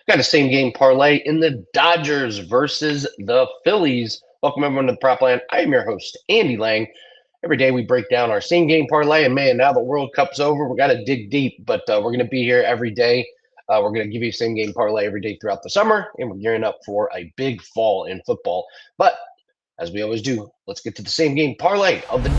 Got a same game parlay in the Dodgers versus the Phillies. Welcome everyone to the Prop Land. I am your host, Andy Lang. Every day we break down our same game parlay, and man, now the World Cup's over, we got to dig deep, but we're going to be here every day. We're going to give you same game parlay every day throughout the summer, and we're gearing up for a big fall in football. But as we always do, let's get to the same game parlay of the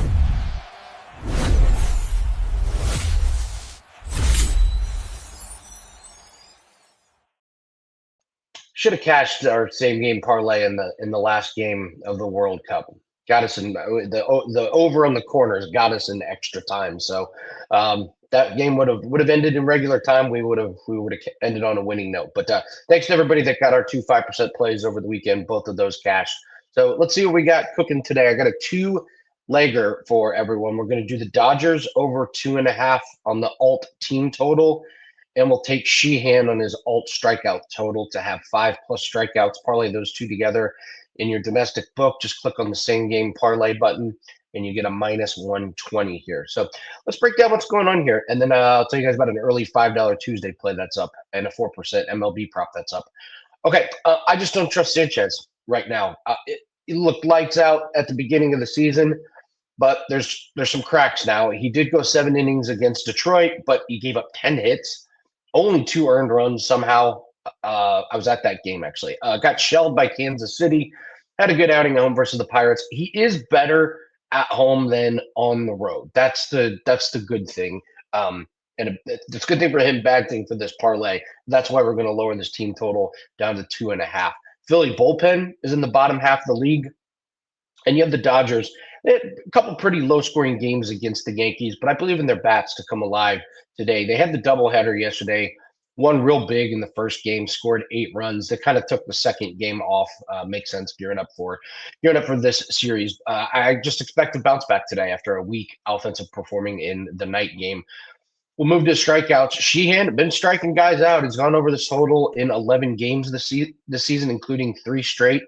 should have cashed our same game parlay in the last game of the World Cup. Got us in the over on the corners. Got us in extra time. So that game would have ended in regular time. We would have ended on a winning note. But thanks to everybody that got our 5% plays over the weekend. Both of those cashed. So let's see what we got cooking today. I got a 2-legger for everyone. We're going to do the Dodgers over 2.5 on the alt team total. And we'll take Sheehan on his alt strikeout total to have 5+ strikeouts. Parlay those two together in your domestic book. Just click on the same game parlay button and you get a -120 here. So let's break down what's going on here. And then I'll tell you guys about an early $5 Tuesday play that's up and a 4% MLB prop that's up. Okay, I just don't trust Sanchez right now. It looked lights out at the beginning of the season, but there's some cracks now. He did go 7 innings against Detroit, but he gave up 10 hits. Only 2 earned runs somehow. I was at that game, actually. Got shelled by Kansas City. Had a good outing at home versus the Pirates. He is better at home than on the road. That's the good thing. And it's a good thing for him, bad thing for this parlay. That's why we're going to lower this team total down to 2.5. Philly bullpen is in the bottom half of the league. And you have the Dodgers. They had a couple pretty low-scoring games against the Yankees, but I believe in their bats to come alive today. They had the doubleheader yesterday, won real big in the first game, scored 8 runs. They kind of took the second game off. Makes sense gearing up for this series. I just expect to bounce back today after a weak offensive performing in the night game. We'll move to strikeouts. Sheehan been striking guys out. He's gone over this total in 11 games this season, including 3 straight.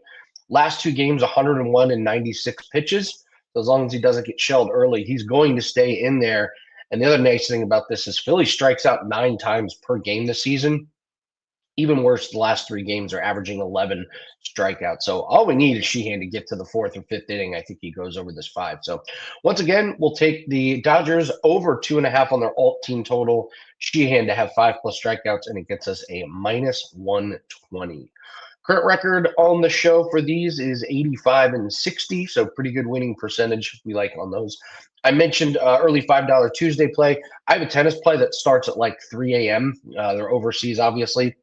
Last 2 games, 101 and 96 pitches. So as long as he doesn't get shelled early, he's going to stay in there. And the other nice thing about this is Philly strikes out 9 times per game this season. Even worse, the last 3 games are averaging 11 strikeouts. So all we need is Sheehan to get to the 4th or 5th inning. I think he goes over this 5. So once again, we'll take the Dodgers over 2.5 on their alt team total. Sheehan to have 5+ strikeouts, and it gets us a -120. Current record on the show for these is 85 and 60, so pretty good winning percentage we like on those. I mentioned early $5 Tuesday play. I have a tennis play that starts at like 3 a.m. They're overseas, obviously.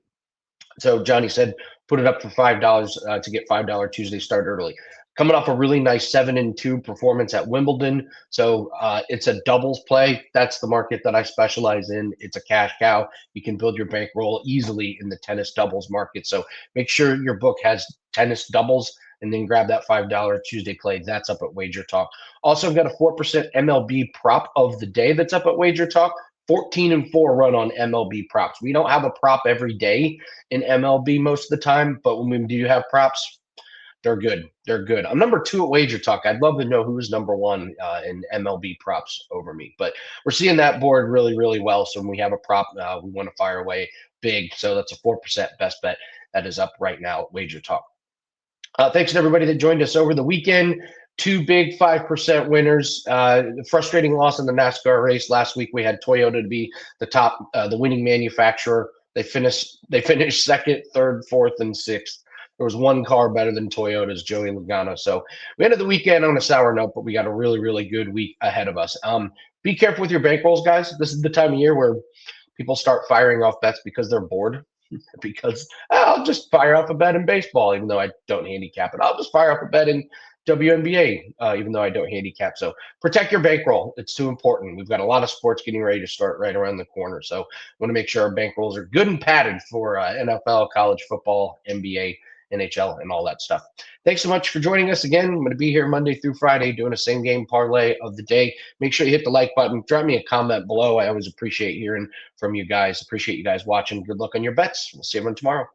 So Johnny said put it up for $5 to get $5 Tuesday start early. Coming off a really nice 7-2 performance at Wimbledon. So it's a doubles play. That's the market that I specialize in. It's a cash cow. You can build your bankroll easily in the tennis doubles market. So make sure your book has tennis doubles and then grab that $5 Tuesday play. That's up at Wager Talk. Also, I've got a 4% MLB prop of the day that's up at Wager Talk. 14-4 run on MLB props. We don't have a prop every day in MLB most of the time, but when we do have props, they're good. They're good. I'm number 2 at Wager Talk. I'd love to know who's number 1 in MLB props over me. But we're seeing that board really, really well. So when we have a prop, we want to fire away big. So that's a 4% best bet that is up right now at Wager Talk. Thanks to everybody that joined us over the weekend. 2 big 5% winners. Frustrating loss in the NASCAR race. Last week we had Toyota to be the winning manufacturer. They finished 2nd, 3rd, 4th, and 6th. There was 1 car better than Toyota's, Joey Logano. So we ended the weekend on a sour note, but we got a really, really good week ahead of us. Be careful with your bankrolls, guys. This is the time of year where people start firing off bets because they're bored. Because I'll just fire off a bet in baseball, even though I don't handicap it. I'll just fire off a bet in WNBA, even though I don't handicap. So protect your bankroll. It's too important. We've got a lot of sports getting ready to start right around the corner. So we want to make sure our bankrolls are good and padded for NFL, college football, NBA, NHL, and all that stuff. Thanks so much for joining us again. I'm going to be here Monday through Friday doing a same game parlay of the day. Make sure you hit the like button. Drop me a comment below. I always appreciate hearing from you guys. Appreciate you guys watching. Good luck on your bets. We'll see everyone tomorrow.